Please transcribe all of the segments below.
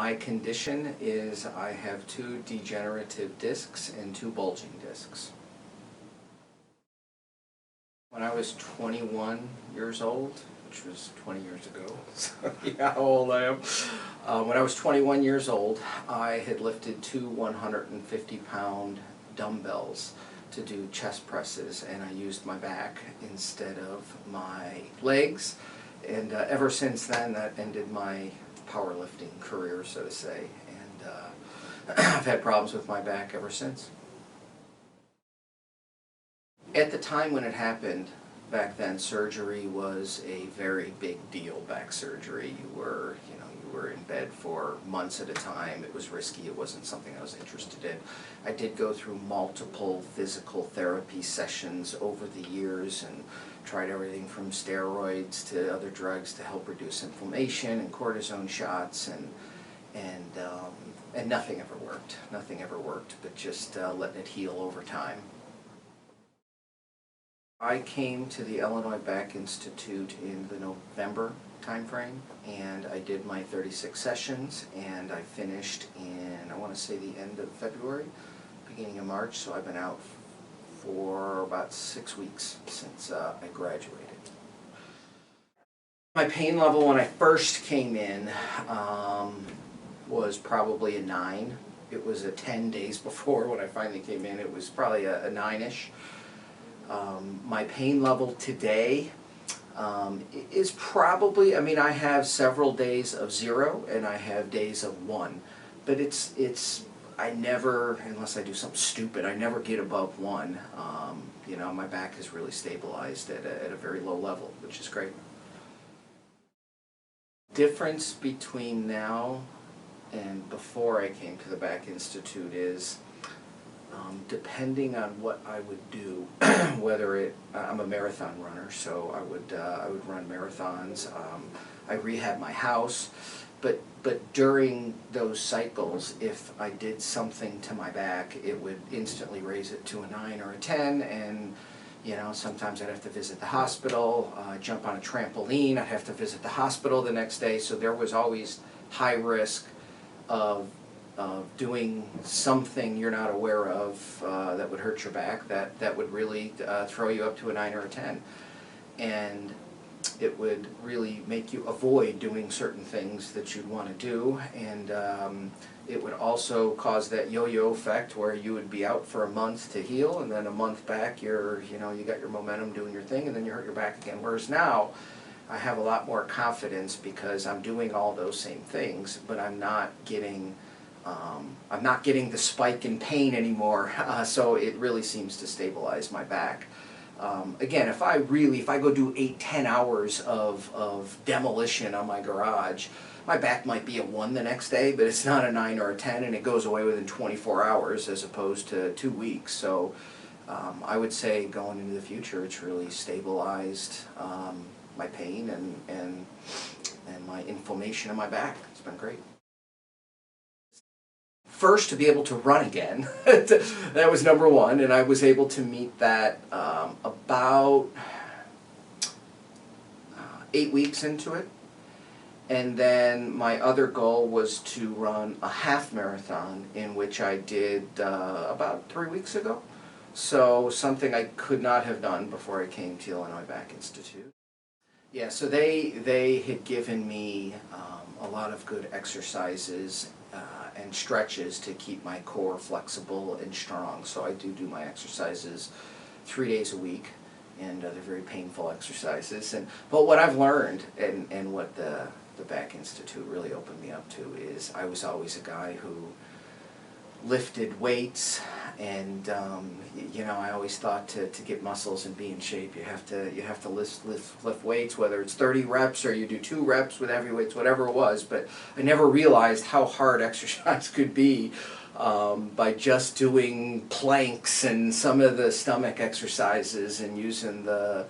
My condition is I have 2 degenerative discs and 2 bulging discs. When I was 21 years old, which was 20 years ago, so yeah, how old I am. When I was 21 years old, I had lifted 2 150-pound dumbbells to do chest presses, and I used my back instead of my legs. And ever since then, that ended my powerlifting career, so to say. And I've had problems with my back ever since. At the time when it happened, back then, surgery was a very big deal. Back surgery, you were in bed for months at a time. It was risky. It wasn't something I was interested in. I did go through multiple physical therapy sessions over the years and tried everything from steroids to other drugs to help reduce inflammation and cortisone shots, and nothing ever worked. Nothing ever worked, but just letting it heal over time. I came to the Illinois Back Institute in the November timeframe, and I did my 36 sessions, and I finished in, I want to say, the end of February, beginning of March, so I've been out for about 6 weeks since I graduated. My pain level when I first came in was probably a 9. It was a 10 days before when I finally came in. It was probably a 9-ish. My pain level today is probably, I mean, I have several days of 0 and I have days of 1, but I never, unless I do something stupid, I never get above 1. You know, my back is really stabilized at a very low level, which is great. Difference between now and before I came to the Back Institute is depending on what I would do, whether I'm a marathon runner, so I would run marathons. I rehab my house, but during those cycles, if I did something to my back, it would instantly raise it to a 9 or a 10, and you know, sometimes I'd have to visit the hospital, jump on a trampoline, I'd have to visit the hospital the next day, so there was always high risk of doing something you're not aware of that would hurt your back, that would really throw you up to a 9 or a 10. And it would really make you avoid doing certain things that you'd want to do, and it would also cause that yo-yo effect where you would be out for a month to heal, and then a month back you got your momentum doing your thing, and then you hurt your back again. Whereas now, I have a lot more confidence because I'm doing all those same things, but I'm not getting the spike in pain anymore, so it really seems to stabilize my back. Again, if I go do 8-10 hours of demolition on my garage, my back might be a 1 the next day, but it's not a 9 or a 10, and it goes away within 24 hours as opposed to 2 weeks. So I would say going into the future, it's really stabilized my pain and my inflammation in my back. It's been great. First, to be able to run again, that was number 1, and I was able to meet that about 8 weeks into it. And then my other goal was to run a half marathon, in which I did about 3 weeks ago. So something I could not have done before I came to Illinois Back Institute. Yeah, so they had given me a lot of good exercises and stretches to keep my core flexible and strong. So I do my exercises 3 days a week, and they're very painful exercises. But what I've learned and what the Back Institute really opened me up to is I was always a guy who lifted weights, and you know, I always thought to get muscles and be in shape, you have to lift weights, whether it's 30 reps or you do 2 reps with heavy weights, whatever it was. But I never realized how hard exercise could be by just doing planks and some of the stomach exercises and using the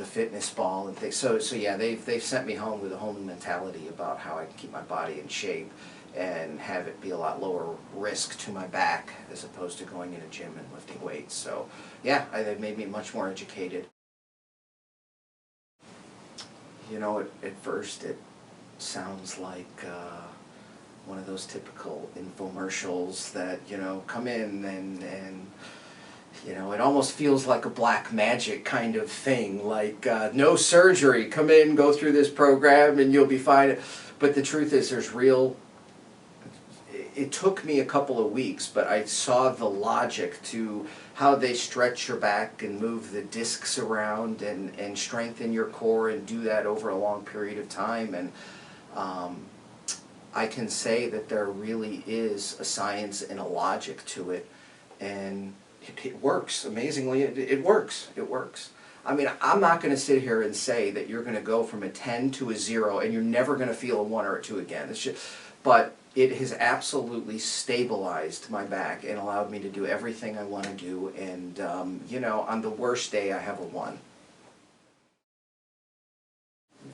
fitness ball and things. So yeah, they've sent me home with a whole new mentality about how I can keep my body in shape and have it be a lot lower risk to my back as opposed to going in a gym and lifting weights. So yeah, they've made me much more educated. You know, at first it sounds like one of those typical infomercials that, you know, come in and you know, it almost feels like a black magic kind of thing, like no surgery, come in, go through this program and you'll be fine. But the truth is there's real, it took me a couple of weeks, but I saw the logic to how they stretch your back and move the discs around and strengthen your core and do that over a long period of time. And I can say that there really is a science and a logic to it, and it works. Amazingly, it works. It works. I mean, I'm not going to sit here and say that you're going to go from a 10 to a 0 and you're never going to feel a 1 or a 2 again. It's just, but it has absolutely stabilized my back and allowed me to do everything I want to do. And, you know, on the worst day, I have a 1.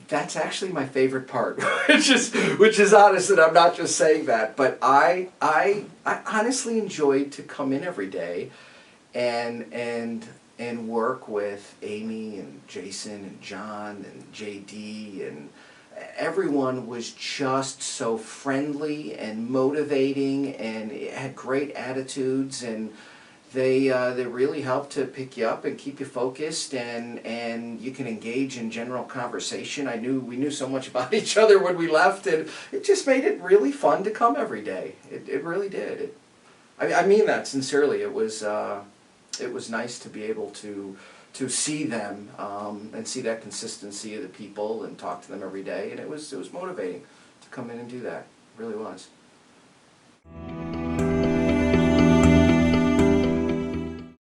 That's actually my favorite part, which is honest, and I'm not just saying that. But I honestly enjoyed to come in every day and work with Amy and Jason and John and JD, and everyone was just so friendly and motivating and had great attitudes, and they really help to pick you up and keep you focused, and you can engage in general conversation. We knew so much about each other when we left, and it just made it really fun to come every day. It really did. I mean that sincerely. It was nice to be able to see them and see that consistency of the people and talk to them every day, and it was motivating to come in and do that. It really was.